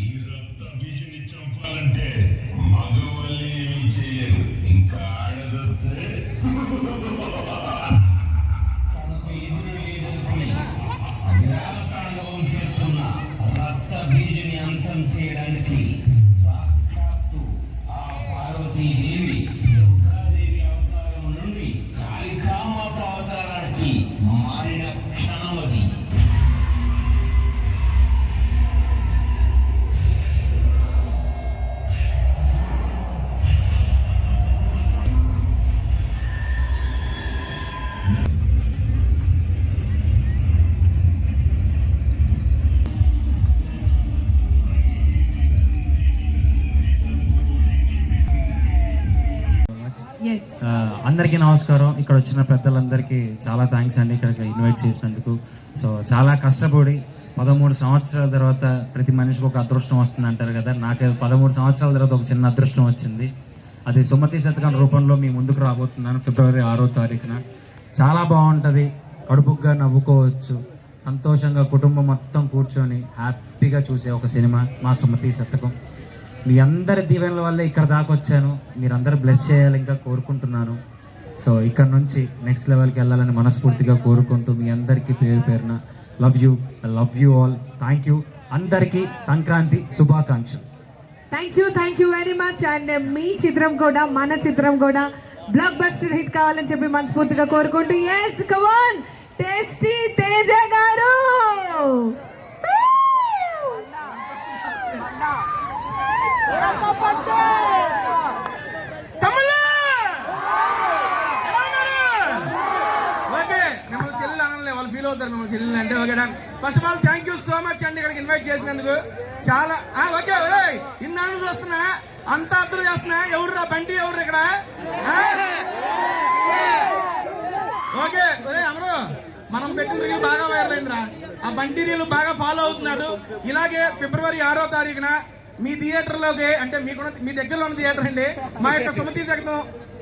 ఈ రక్త బీజుని చంపాలంటే మగవాళ్ళు ఏమీ చేయరు. ఇంకా ఆడదొస్తే తనకు ఎదురు లేదని గ్రామతాండవం చేస్తున్న రక్త బీజుని అంతం చేయడానికి సాక్షాత్తు ఆ పార్వతీదేవి దుర్గాదేవి అవతారం నుండి కాళికామాత అవతారానికి మారిన క్షణమది. అందరికీ నమస్కారం. ఇక్కడ వచ్చిన పెద్దలందరికీ చాలా థ్యాంక్స్ అండి ఇక్కడికి ఇన్వైట్ చేసినందుకు. సో చాలా కష్టపడి 13 సంవత్సరాల తర్వాత ప్రతి మనిషికి ఒక అదృష్టం వస్తుంది అంటారు కదా. నాకు 13 సంవత్సరాల తర్వాత ఒక చిన్న అదృష్టం వచ్చింది. అది సుమతి శతకం రూపంలో మీ ముందుకు రాబోతున్నాను ఫిబ్రవరి 6వ తారీఖున. చాలా బాగుంటుంది, కడుపుగా నవ్వుకోవచ్చు, సంతోషంగా కుటుంబం మొత్తం కూర్చొని హ్యాపీగా చూసే ఒక సినిమా మా సుమతి శతకం. మీ అందరి దీవెనల వల్ల ఇక్కడ దాకా వచ్చాను. మీరందరూ బ్లెస్ చేయాలి ఇంకా కోరుకుంటున్నాను. సో ఇక్కడ నుంచి నెక్స్ట్ లెవెల్కి వెళ్ళాలని మనస్ఫూర్తిగా కోరుకుంటూ మీ అందరికీ పేరు పేరున love you all. Thank you. అందరికీ సంక్రాంతి శుభాకాంక్షలు. Thank you very much. And మీ చిత్రం కూడా మన చిత్రం కూడా బ్లాక్ బస్టర్ హిట్ కావాలని చెప్పి మనస్ఫూర్తిగా కోరుకుంటూ yes come on tasty Teja గారు. వాళ్ళు ఫీల్ అవుతారు మిమ్మల్ని చెల్లెలు అంటే. Okay done. First of all thank you so much అండి ఇక్కడికి ఇన్వైట్ చేసినందుకు. చాలా ఓకే ఇన్నాళ్ళు చూస్తున్నా, అంతా అబ్జర్వ్ చేస్తున్నా. ఎవరు బండి ఎవరు ఇక్కడ? ఓకే అమరు, మనం పెట్టిన రీల్ బాగా వైరల్ అయిందిరా. ఆ బండి రీల్ బాగా ఫాలో అవుతున్నాడు. ఇలాగే ఫిబ్రవరి 6వ తారీఖున మీ థియేటర్లోకి, అంటే మీ దగ్గరలో ఉన్న థియేటర్ అండి, మా యొక్క సుమతి శతకం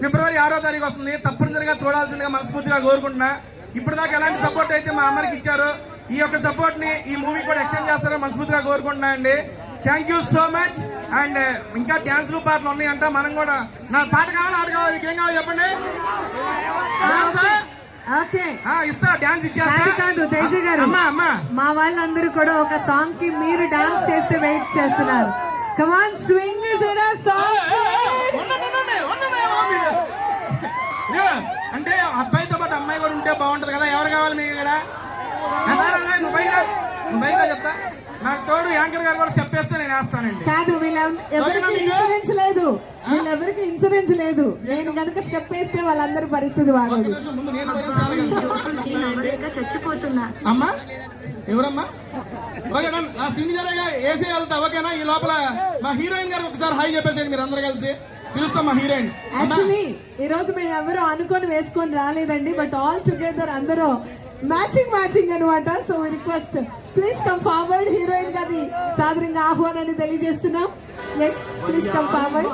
ఫిబ్రవరి 6వ తారీఖు వస్తుంది. తప్పనిసరిగా చూడాల్సిందిగా మనస్ఫూర్తిగా కోరుకుంటున్నా. ఇప్పుడు దాకా ఎలాంటి సపోర్ట్ అయితే మా అమ్మకి ఇచ్చారో ఈ యొక్క సపోర్ట్ ని ఈ మూవీ కూడా ఎక్స్టెండ్ చేస్తారో మనస్ఫూర్తిగా కోరుకుంటున్నా అండి. Thank you so much. And ఇంకా డాన్స్లు పాటలు ఉన్నాయంట. మనం కూడా నా పాట కావాలి, ఆట కావాలి, ఏం కావాలి చెప్పండి. ఇస్తా, డాన్స్ కాదు తేజ గారు, మా వాళ్ళందరూ కూడా ఒక సాంగ్ కి మీరు డాన్స్ చేస్తే వెయిట్ చేస్తున్నారు. Come on swing is in a song. అంటే అబ్బాయితో పాటు అమ్మాయి కూడా ఉంటే బాగుంటది కదా. ఎవరు కావాలి మీకు ఇక్కడ? నువ్వు బయట చెప్తా. నాకు తోడు యాంకర్ గారు కూడా స్టెప్ వేస్తే నేను వేస్తానండి. కాదు, వీళ్ళెవరికి ఇన్సూరెన్స్ లేదు. నేను కనుక స్టెప్ వేస్తే వాళ్ళందరూ పరిస్థితి బాగోదు. చచ్చిపోతున్నా. అమ్మా ఎవరమ్మా? ఓకేనా, నా సీనియర్గా వేసే వెళ్తా. ఓకేనా, ఈ లోపల మా హీరోయిన్ గారు ఒకసారి హాయ్ చెప్పేసేయండి మీరు అందరు కలిసి. పిలుస్తాం మా హీరోయిన్. యాక్చువల్లీ ఈ రోజు మేము ఎవరు అనుకొని వేసుకొని రాలేదండి, బట్ ఆల్ టుగెదర్ అందరూ మ్యాచింగ్ అనమాట. So request please come forward. Heroine గారి సాదరంగా ఆహ్వానాన్ని తెలియజేస్తున్నాం. Yes please come forward.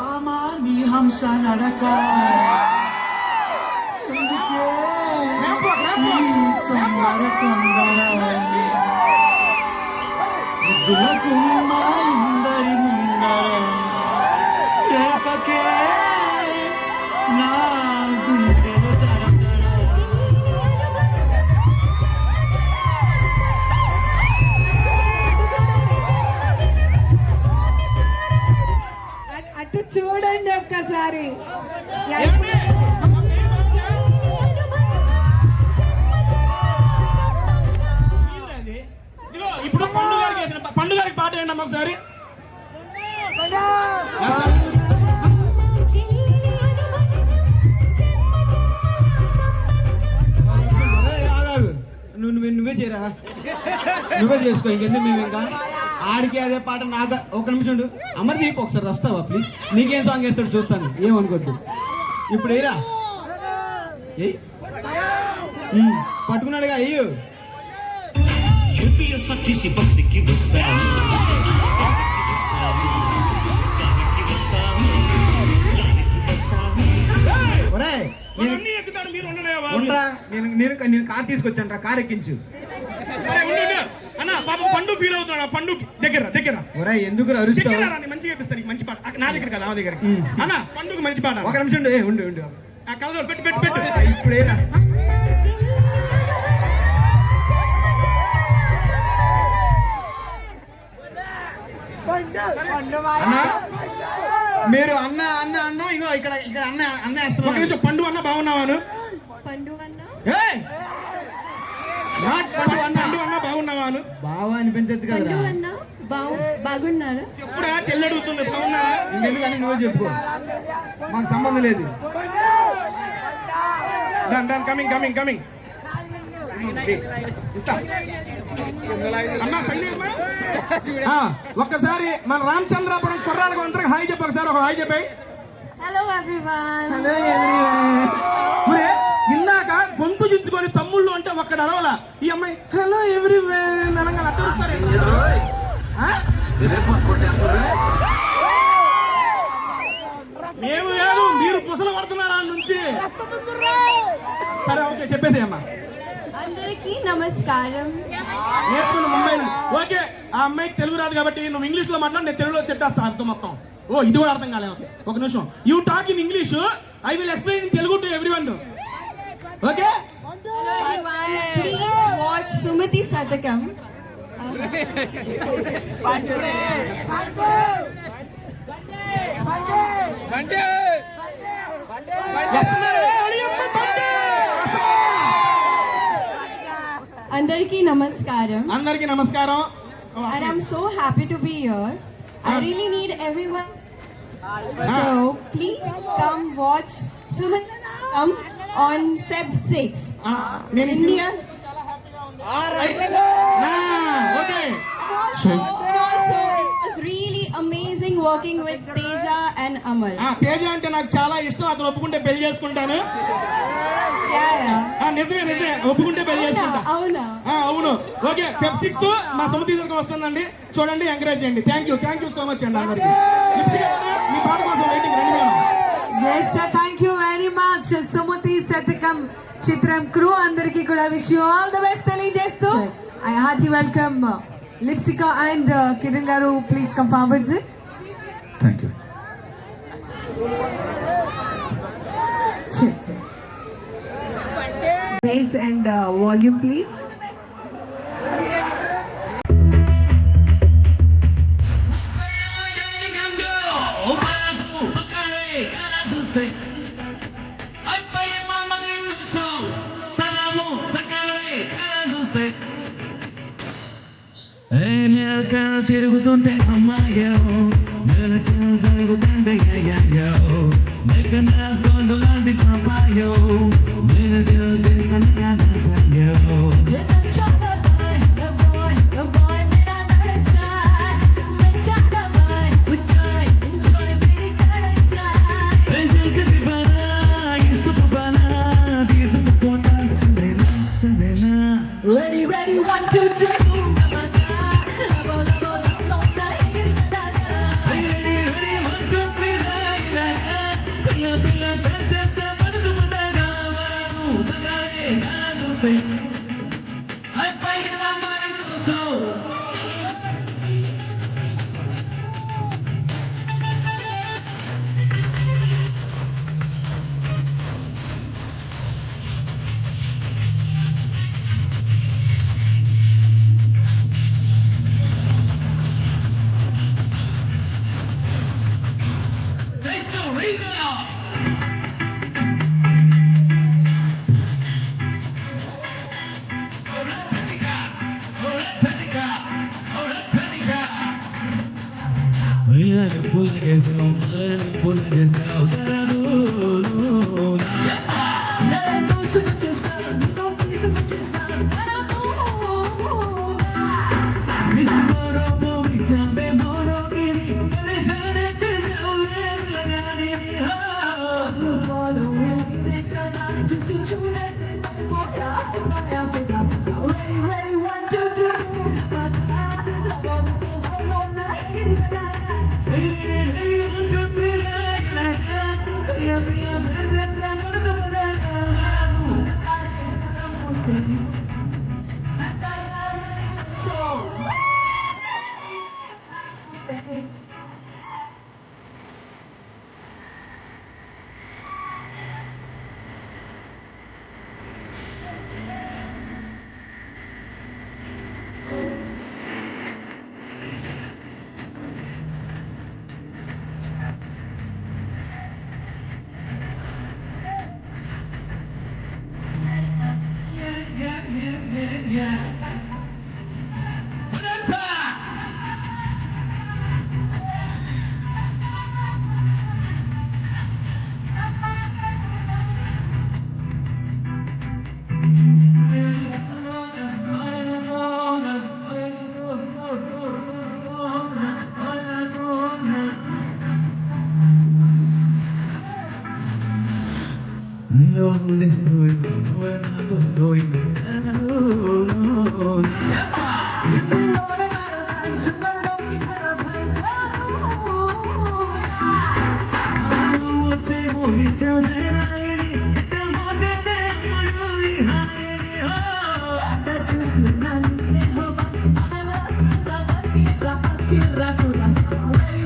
అటు చూడండి ఒక్కసారి. ఇప్పుడు పండుగకి పాట ఏంటి అమ్మ ఒకసారి? నువ్వే చేయరా, నువ్వే చేసుకో. ఇంకెందుకు మేము ఇంకా ఆడికి అదే పాట నాదా. ఒక నిమిషం ఉండు. అమర్దీప్ ఒకసారి వస్తావా ప్లీజ్? నీకేం సాంగ్ వేస్తాడు చూస్తాను, ఏమనుకోద్దు. ఇప్పుడు ఏరా పట్టుకున్నాడుగా అయ్యో. నేను కార్ తీసుకొచ్చాను రా, కార్ ఎక్కించు. అన్న పాప పండు ఫీల్ అవుతున్నాడు. పండు దగ్గర ఒరే ఎందుకు అరుస్తావు? చెక్కిరా రా, నేను మంచిగా ఇప్పిస్తాను నీకు మంచి పాట నా దగ్గర కదా, ఆ దగ్గరికి అన్న పండుగ మంచి పాట. ఒక నిమిషం ఉండు, ఉండు ఉండు. ఆ కలర్ పెట్టు పెట్టు పెట్టు. ఇప్పుడేరా అన్నా, మీరు అన్న అన్న అన్న ఇగో ఇక్కడ ఇక్కడ అన్న అన్న ఒక వేస్తున్నారు. నిమిషం, పండు అన్న బాగున్నావాను? ఏయ్! నాట్ పండు అన్న. పండు అన్న బాగున్నావాను? బావా అనిపించచ్చు కదా. బాగున్నారా? చెప్పుడా, చెల్లి అడుగుతుంది బాగున్నావా? ఇంకెందుకని నువ్వే చెప్పుకో, మాకు సంబంధం లేదు. Done done, coming coming coming. ఇస్తా అన్నా సైలెంట్ మా. ఒక్కసారి మన రామచంద్రాపురం కుర్రాలకు అందరికి హాయ్ చెప్పారు సార్, ఒక హాయ్ చెప్పాయి. Hello everyone. Hello everyone. ఒరే, ఇందాక గొంతు చించుకొని తమ్ముళ్ళు అంటే ఒక్కడ అరవలా, ఈ అమ్మాయి హలో ఎవ్రీవన్ అనగా అట్టేస్తారు. మేము కాదు, మీరు పుసలు పడుతున్నారా నుంచి. సరే ఓకే, చెప్పేసి అమ్మా. అందరికీ నమస్కారం. నేర్చుకున్న ముంబై నుండి. ఓకే, ఆ అమ్మాయికి తెలుగు రాదు కాబట్టి నువ్వు ఇంగ్లీష్ లో మాట్లాడి, నేను తెలుగులో చెప్పేస్తా అర్థం మొత్తం. ఓ ఇది కూడా అర్థం కాలేదు. ఓకే ఒక నిమిషం, you talk in English, I will explain in Telugu to everyone. Okay, Hello everyone. Please watch Sumati Satakam. అందరికీ నమస్కారం. అందరికీ నమస్కారం. And I'm so happy to be here. I really need everyone. So please come watch Sumati Satakam on Feb 6. నేను India. Okay. Also, it was really amazing working with Teja and Amal. Teja అంటే నాకు చాలా ఇష్టం, అతను ఒప్పుకుంటే పెళ్లి చేసుకుంటాను. Yeah. నిజమే నిజమే, ఒప్పుకుంటే పెళ్లి చేసుకుంటా. అవునా? అవును. ఓకే, Feb 6 మా సుమతి దగ్గర వస్తుందండి, చూడండి, ఎంకరేజ్ చేయండి. థ్యాంక్ యూ సో మచ్ అండి అందరికి. మీ పాట కోసం వెయిటింగ్. రండి madam. Yes sir, thank you very much. Sumati Satakam Chitram crew అందరికి కూడా wish you all the best తెలియజేస్తూ I hearty welcome Lipsika and Kiran garu. Please come forward sir. Thank you. Bass and volume please. తిరుగుతుంటే అమ్మాయో జరుగుతుంటే లాంటి అమ్మాయో Ready, ready, 1, 2, 3.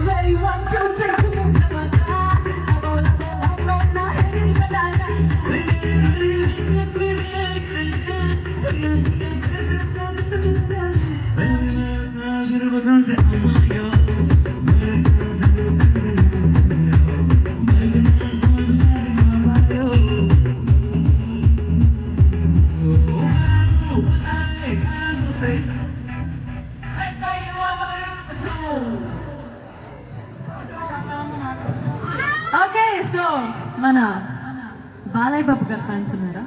Ready, 1, 2, 3, come on. Okay so మన బాలయ్య బాబు గారు fans ఉన్నారా?